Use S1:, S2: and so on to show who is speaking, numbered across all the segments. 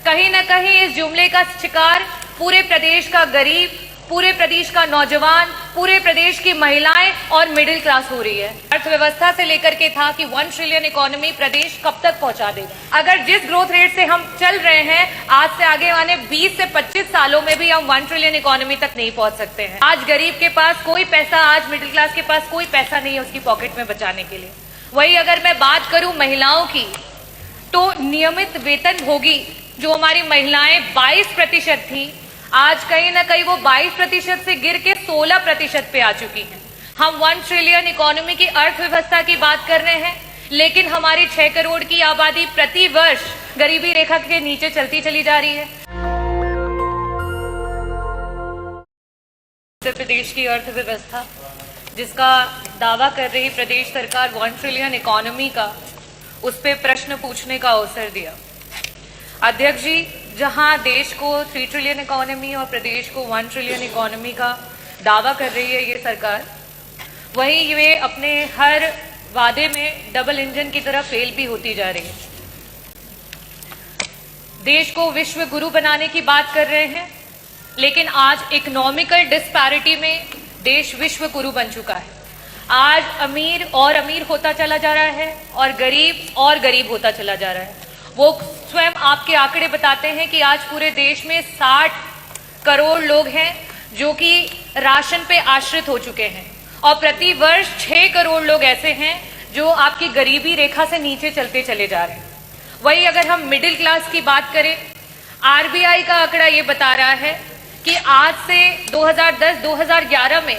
S1: कहीं न कहीं इस जुमले का शिकार पूरे प्रदेश का गरीब, पूरे प्रदेश का नौजवान, पूरे प्रदेश की महिलाएं और मिडिल क्लास हो रही है। अर्थव्यवस्था से लेकर के था कि 1 ट्रिलियन इकोनॉमी प्रदेश कब तक पहुंचा देगा। अगर जिस ग्रोथ रेट से हम चल रहे हैं, आज से आगे आने 20 से 25 सालों में भी हम 1 ट्रिलियन इकोनॉमी तक नहीं पहुंच सकते हैं। आज गरीब के पास कोई पैसा, आज मिडिल क्लास के पास कोई पैसा नहीं है उसकी पॉकेट में बचाने के लिए। वही अगर मैं बात करूं महिलाओं की, तो नियमित वेतन भोगी जो हमारी महिलाएं 22% थी, आज कहीं ना कहीं वो 22% से गिर के 16% पे आ चुकी हैं। हम 1 ट्रिलियन इकोनॉमी की अर्थव्यवस्था की बात कर रहे हैं, लेकिन हमारी 6 करोड़ की आबादी प्रति वर्ष गरीबी रेखा के नीचे चलती चली जा रही है। उत्तर प्रदेश की अर्थव्यवस्था जिसका दावा कर रही प्रदेश सरकार 1 ट्रिलियन इकोनॉमी का, उस पे प्रश्न पूछने का अवसर दिया। अध्यक्ष जी, जहां देश को 3 ट्रिलियन इकोनॉमी और प्रदेश को 1 ट्रिलियन इकोनॉमी का दावा कर रही है ये सरकार, वहीं वे अपने हर वादे में डबल इंजन की तरह फेल भी होती जा रही है। देश को विश्व गुरु बनाने की बात कर रहे हैं, लेकिन आज इकोनॉमिकल डिस्पैरिटी में देश विश्व गुरु बन चुका है। आज अमीर और अमीर होता चला जा रहा है और गरीब होता चला जा रहा है। वो स्वयं आपके आंकड़े बताते हैं कि आज पूरे देश में 60 करोड़ लोग हैं जो कि राशन पे आश्रित हो चुके हैं, और प्रति वर्ष 6 करोड़ लोग ऐसे हैं जो आपकी गरीबी रेखा से नीचे चलते चले जा रहे हैं। वही अगर हम मिडिल क्लास की बात करें, आरबीआई का आंकड़ा ये बता रहा है कि आज से 2010-2011 में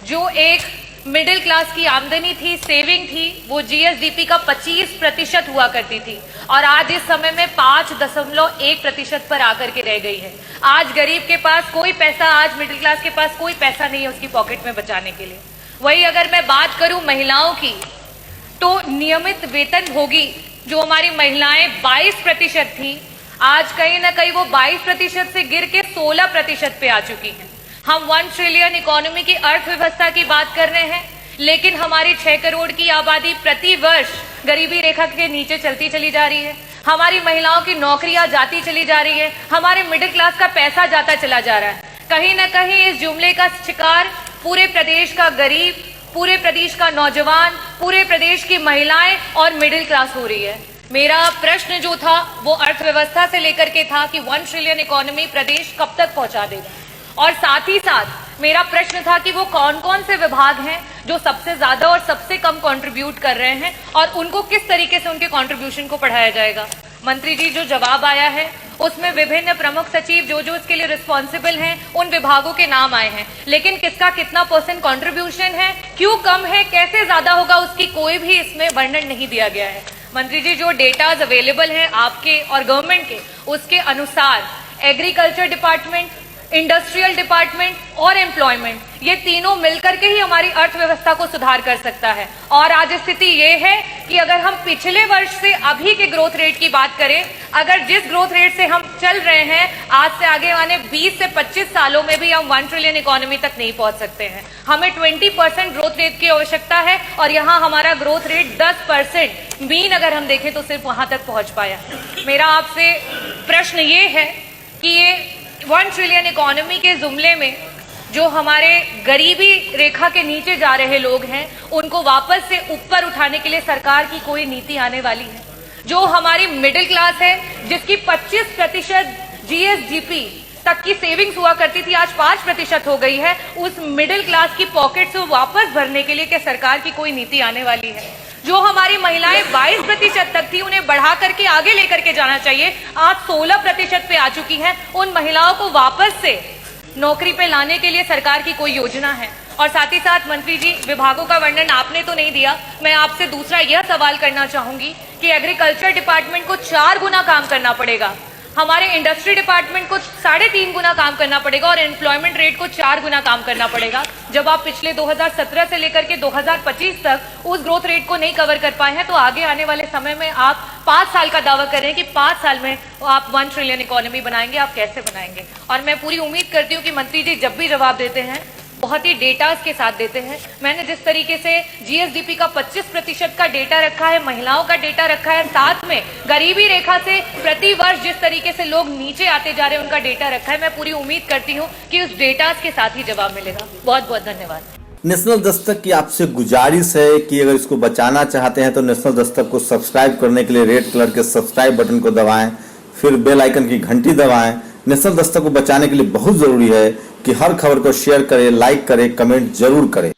S1: जो एक मिडिल क्लास की आमदनी थी, सेविंग थी, वो जीएसडीपी का 25% हुआ करती थी, और आज इस समय में 5.1% पर आकर के रह गई है। आज गरीब के पास कोई पैसा, आज मिडिल क्लास के पास कोई पैसा नहीं है उसकी पॉकेट में बचाने के लिए। वही अगर मैं बात करूं महिलाओं की, तो नियमित वेतन भोगी जो हमारी महिलाएं 22% थी, आज कहीं ना कहीं वो 22% से गिर के 16% पे आ चुकी हैं। हम 1 ट्रिलियन इकोनॉमी की अर्थव्यवस्था की बात कर रहे हैं, लेकिन हमारी 6 करोड़ की आबादी प्रति वर्ष गरीबी रेखा के नीचे चलती चली जा रही है। हमारी महिलाओं की नौकरियां जाती चली जा रही है, हमारे मिडिल क्लास का पैसा जाता चला जा रहा है। कहीं ना कहीं इस जुमले का शिकार पूरे प्रदेश का गरीब, पूरे प्रदेश का नौजवान, पूरे प्रदेश की महिलाएं और मिडिल क्लास हो रही है। मेरा प्रश्न जो था वो अर्थव्यवस्था से लेकर के था कि 1 ट्रिलियन इकोनॉमी प्रदेश कब तक पहुंचा देगा, और साथ ही साथ मेरा प्रश्न था कि वो कौन कौन से विभाग हैं जो सबसे ज्यादा और सबसे कम कंट्रीब्यूट कर रहे हैं, और उनको किस तरीके से उनके कंट्रीब्यूशन को बढ़ाया जाएगा। मंत्री जी, जो जवाब आया है उसमें विभिन्न प्रमुख सचिव जो इसके लिए रिस्पॉन्सिबल हैं उन विभागों के नाम आए हैं, लेकिन किसका कितना % कंट्रीब्यूशन है, क्यों कम है, कैसे ज्यादा होगा, उसकी कोई भी इसमें वर्णन नहीं दिया गया है। मंत्री जी, जो डेटाज अवेलेबल हैं आपके और गवर्नमेंट के, उसके अनुसार एग्रीकल्चर डिपार्टमेंट, इंडस्ट्रियल डिपार्टमेंट और एम्प्लॉयमेंट, ये तीनों मिलकर के ही हमारी अर्थव्यवस्था को सुधार कर सकता है। और आज स्थिति ये है कि अगर हम पिछले वर्ष से अभी के ग्रोथ रेट की बात करें, अगर जिस ग्रोथ रेट से हम चल रहे हैं, आज से आगे आने 20 से 25 सालों में भी हम 1 ट्रिलियन इकोनॉमी तक नहीं पहुंच सकते हैं। हमें 20% ग्रोथ रेट की आवश्यकता है, और यहाँ हमारा ग्रोथ रेट 10% मीन अगर हम देखें तो सिर्फ वहां तक पहुंच पाया। मेरा आपसे प्रश्न ये है कि ये 1 ट्रिलियन इकोनॉमी के जुमले में जो हमारे गरीबी रेखा के नीचे जा रहे लोग हैं, उनको वापस से ऊपर उठाने के लिए सरकार की कोई नीति आने वाली है? जो हमारी मिडिल क्लास है, जिसकी 25% जीएसडीपी तक की सेविंग्स हुआ करती थी, आज 5% हो गई है, उस मिडिल क्लास की पॉकेट से वापस भरने के लिए क्या सरकार की कोई नीति आने वाली है? जो हमारी महिलाएं 22% तक थी, उन्हें बढ़ा करके आगे लेकर के जाना चाहिए, आज 16% पे आ चुकी हैं। उन महिलाओं को वापस से नौकरी पे लाने के लिए सरकार की कोई योजना है? और साथ ही साथ मंत्री जी, विभागों का वर्णन आपने तो नहीं दिया, मैं आपसे दूसरा यह सवाल करना चाहूंगी कि एग्रीकल्चर डिपार्टमेंट को 4 गुना काम करना पड़ेगा, हमारे इंडस्ट्री डिपार्टमेंट को 3.5 गुना काम करना पड़ेगा, और एम्प्लॉयमेंट रेट को 4 गुना काम करना पड़ेगा, जब आप पिछले 2017 से लेकर के 2025 तक उस ग्रोथ रेट को नहीं कवर कर पाए हैं, तो आगे आने वाले समय में आप 5 साल का दावा कर रहे हैं कि 5 साल में आप 1 ट्रिलियन इकोनॉमी बनाएंगे। आप कैसे बनाएंगे? और मैं पूरी उम्मीद करती हूँ कि मंत्री जी जब भी जवाब देते हैं बहुत ही डेटास के साथ देते हैं। मैंने जिस तरीके से जीएसडीपी का 25% का डेटा रखा है, महिलाओं का डेटा रखा है, साथ में गरीबी रेखा से प्रति वर्ष जिस तरीके से लोग नीचे आते जा रहे हैं उनका डेटा रखा है, मैं पूरी उम्मीद करती हूँ कि उस डेटास के साथ ही जवाब मिलेगा। बहुत बहुत धन्यवाद।
S2: नेशनल दस्तक की आपसे गुजारिश है कि अगर इसको बचाना चाहते हैं तो नेशनल दस्तक को सब्सक्राइब करने के लिए रेड कलर के सब्सक्राइब बटन को दबाएं, फिर बेल आइकन की घंटी दबाएं। नेशनल दस्तक को बचाने के लिए बहुत जरूरी है कि हर खबर को शेयर करें, लाइक करें, कमेंट जरूर करें।